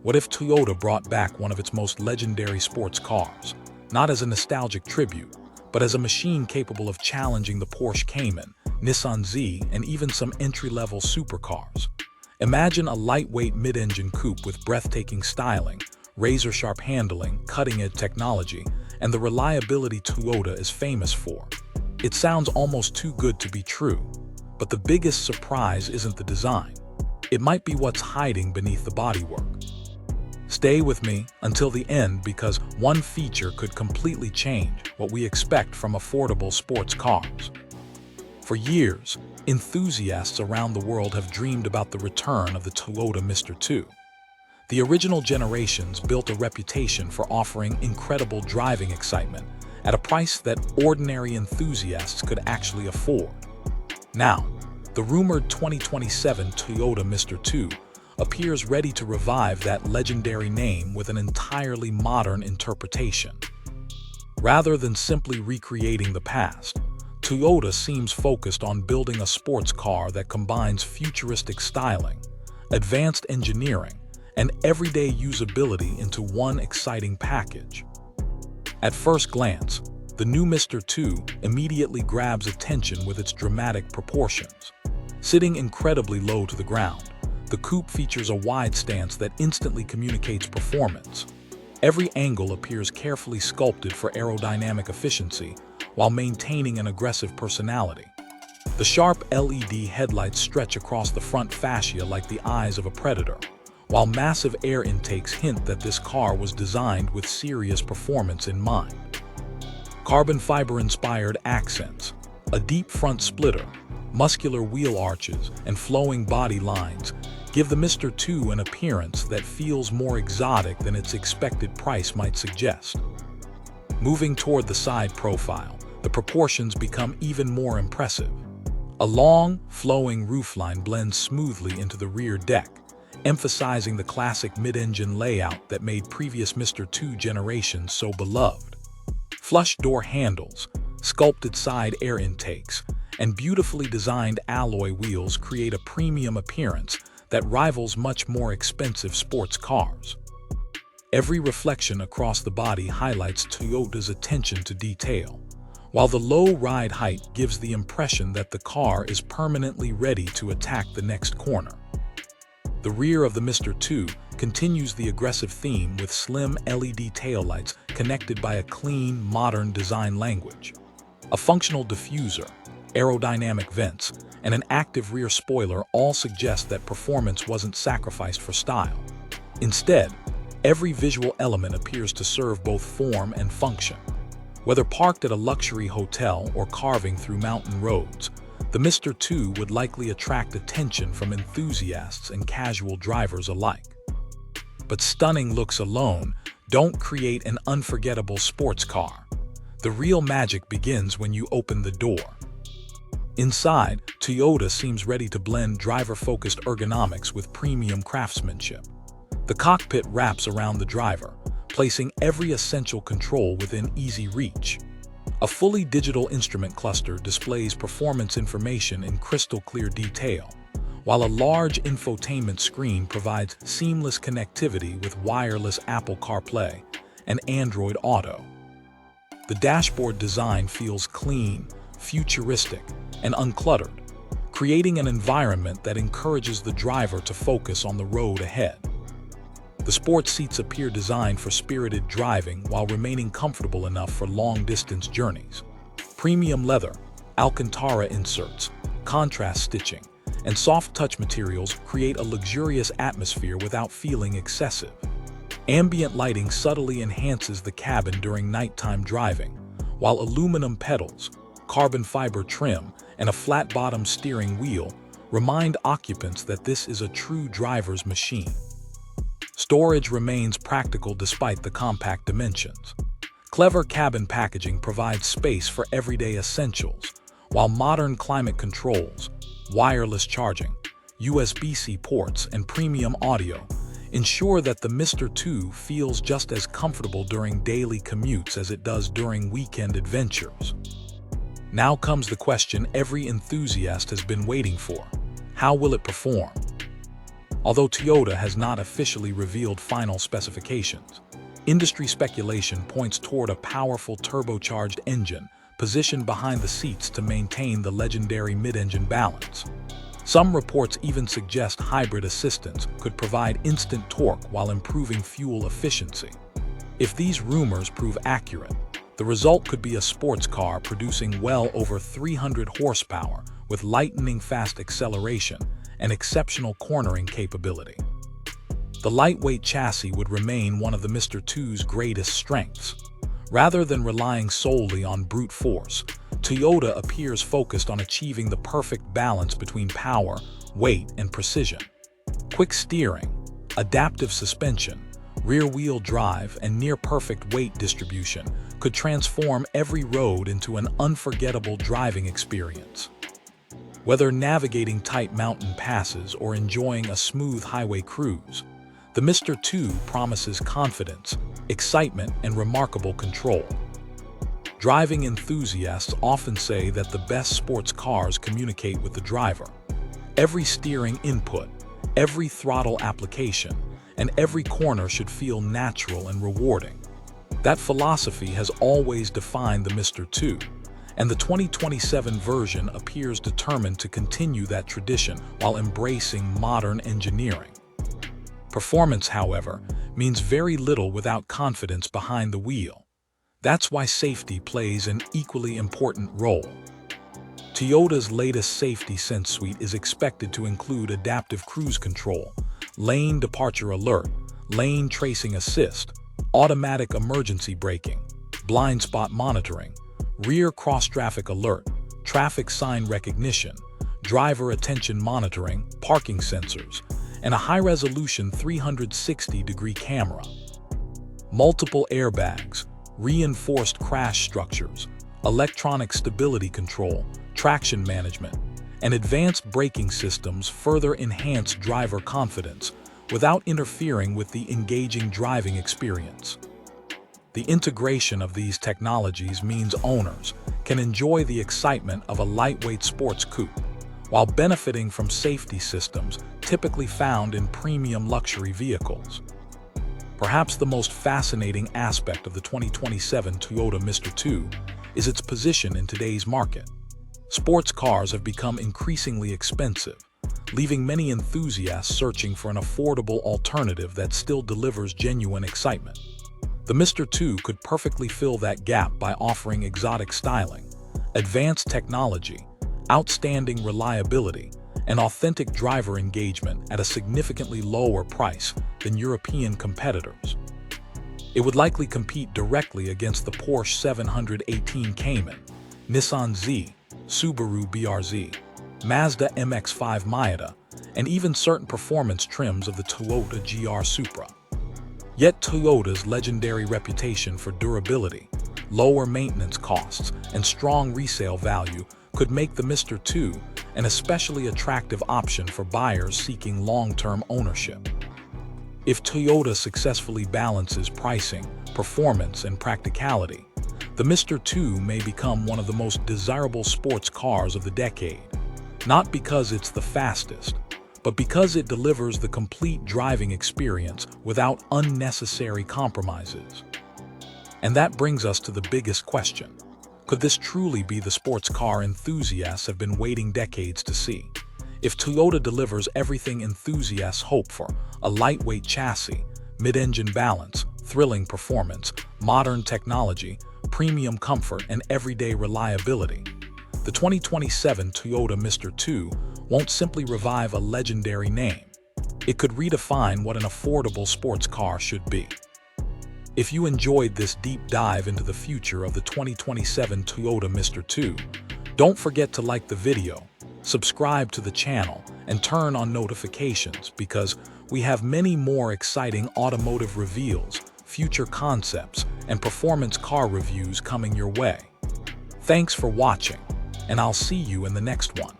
What if Toyota brought back one of its most legendary sports cars, not as a nostalgic tribute, but as a machine capable of challenging the Porsche Cayman, Nissan Z, and even some entry-level supercars? Imagine a lightweight mid-engine coupe with breathtaking styling, razor-sharp handling, cutting-edge technology, and the reliability Toyota is famous for. It sounds almost too good to be true, but the biggest surprise isn't the design. It might be what's hiding beneath the bodywork. Stay with me until the end, because one feature could completely change what we expect from affordable sports cars. For years, enthusiasts around the world have dreamed about the return of the Toyota MR2. The original generations built a reputation for offering incredible driving excitement at a price that ordinary enthusiasts could actually afford. Now, the rumored 2027 Toyota MR2 appears ready to revive that legendary name with an entirely modern interpretation. Rather than simply recreating the past, Toyota seems focused on building a sports car that combines futuristic styling, advanced engineering, and everyday usability into one exciting package. At first glance, the new MR2 immediately grabs attention with its dramatic proportions. Sitting incredibly low to the ground, the coupe features a wide stance that instantly communicates performance. Every angle appears carefully sculpted for aerodynamic efficiency while maintaining an aggressive personality. The sharp LED headlights stretch across the front fascia like the eyes of a predator, while massive air intakes hint that this car was designed with serious performance in mind. Carbon fiber-inspired accents, a deep front splitter, muscular wheel arches, and flowing body lines give the MR2 an appearance that feels more exotic than its expected price might suggest. Moving toward the side profile, the proportions become even more impressive. A long, flowing roofline blends smoothly into the rear deck, emphasizing the classic mid-engine layout that made previous MR2 generations so beloved. Flush door handles, sculpted side air intakes, and beautifully designed alloy wheels create a premium appearance that rivals much more expensive sports cars. Every reflection across the body highlights Toyota's attention to detail, while the low ride height gives the impression that the car is permanently ready to attack the next corner. The rear of the MR2 continues the aggressive theme with slim LED taillights connected by a clean, modern design language. A functional diffuser, aerodynamic vents, and an active rear spoiler all suggest that performance wasn't sacrificed for style. Instead, every visual element appears to serve both form and function. Whether parked at a luxury hotel or carving through mountain roads, the MR2 would likely attract attention from enthusiasts and casual drivers alike. But stunning looks alone don't create an unforgettable sports car. The real magic begins when you open the door. Inside, Toyota seems ready to blend driver-focused ergonomics with premium craftsmanship. The cockpit wraps around the driver, placing every essential control within easy reach. A fully digital instrument cluster displays performance information in crystal-clear detail, while a large infotainment screen provides seamless connectivity with wireless Apple CarPlay and Android Auto. The dashboard design feels clean, futuristic, and uncluttered, creating an environment that encourages the driver to focus on the road ahead. The sports seats appear designed for spirited driving while remaining comfortable enough for long-distance journeys. Premium leather, Alcantara inserts, contrast stitching, and soft touch materials create a luxurious atmosphere without feeling excessive. Ambient lighting subtly enhances the cabin during nighttime driving, while aluminum pedals, carbon fiber trim, and a flat-bottom steering wheel remind occupants that this is a true driver's machine. Storage remains practical despite the compact dimensions. Clever cabin packaging provides space for everyday essentials, while modern climate controls, wireless charging, USB-C ports, and premium audio ensure that the MR2 feels just as comfortable during daily commutes as it does during weekend adventures. Now comes the question every enthusiast has been waiting for: how will it perform? Although Toyota has not officially revealed final specifications, industry speculation points toward a powerful turbocharged engine positioned behind the seats to maintain the legendary mid-engine balance. Some reports even suggest hybrid assistance could provide instant torque while improving fuel efficiency. If these rumors prove accurate, the result could be a sports car producing well over 300 horsepower with lightning-fast acceleration and exceptional cornering capability. The lightweight chassis would remain one of the Mr. 2's greatest strengths. Rather than relying solely on brute force, Toyota appears focused on achieving the perfect balance between power, weight, and precision. Quick steering, adaptive suspension, rear-wheel drive, and near-perfect weight distribution could transform every road into an unforgettable driving experience. Whether navigating tight mountain passes or enjoying a smooth highway cruise, the Mr. 2 promises confidence, excitement, and remarkable control. Driving enthusiasts often say that the best sports cars communicate with the driver. Every steering input, every throttle application, and every corner should feel natural and rewarding. That philosophy has always defined the Mr. 2, and the 2027 version appears determined to continue that tradition while embracing modern engineering. Performance, however, means very little without confidence behind the wheel. That's why safety plays an equally important role. Toyota's latest Safety Sense suite is expected to include adaptive cruise control, lane departure alert, lane tracing assist, automatic emergency braking, blind spot monitoring, rear cross-traffic alert, traffic sign recognition, driver attention monitoring, parking sensors, and a high-resolution 360-degree camera. Multiple airbags, reinforced crash structures, electronic stability control, traction management, and advanced braking systems further enhance driver confidence without interfering with the engaging driving experience. The integration of these technologies means owners can enjoy the excitement of a lightweight sports coupe, while benefiting from safety systems typically found in premium luxury vehicles. Perhaps the most fascinating aspect of the 2027 Toyota Mr. 2 is its position in today's market. Sports cars have become increasingly expensive, leaving many enthusiasts searching for an affordable alternative that still delivers genuine excitement. The Mr. 2 could perfectly fill that gap by offering exotic styling, advanced technology, outstanding reliability, and authentic driver engagement at a significantly lower price than European competitors. It would likely compete directly against the Porsche 718 Cayman, Nissan Z, Subaru BRZ, Mazda MX-5 Miata, and even certain performance trims of the Toyota GR Supra. Yet Toyota's legendary reputation for durability, lower maintenance costs, and strong resale value could make the Mr. 2 an especially attractive option for buyers seeking long-term ownership. If Toyota successfully balances pricing, performance, and practicality, the Mr. 2 may become one of the most desirable sports cars of the decade, not because it's the fastest, but because it delivers the complete driving experience without unnecessary compromises. And that brings us to the biggest question. Could this truly be the sports car enthusiasts have been waiting decades to see? If Toyota delivers everything enthusiasts hope for, a lightweight chassis, mid-engine balance, thrilling performance, modern technology, premium comfort, and everyday reliability, the 2027 Toyota Mr. 2 won't simply revive a legendary name. It could redefine what an affordable sports car should be. If you enjoyed this deep dive into the future of the 2027 Toyota Mr. 2, don't forget to like the video, subscribe to the channel, and turn on notifications because we have many more exciting automotive reveals, future concepts, and performance car reviews coming your way. Thanks for watching, and I'll see you in the next one.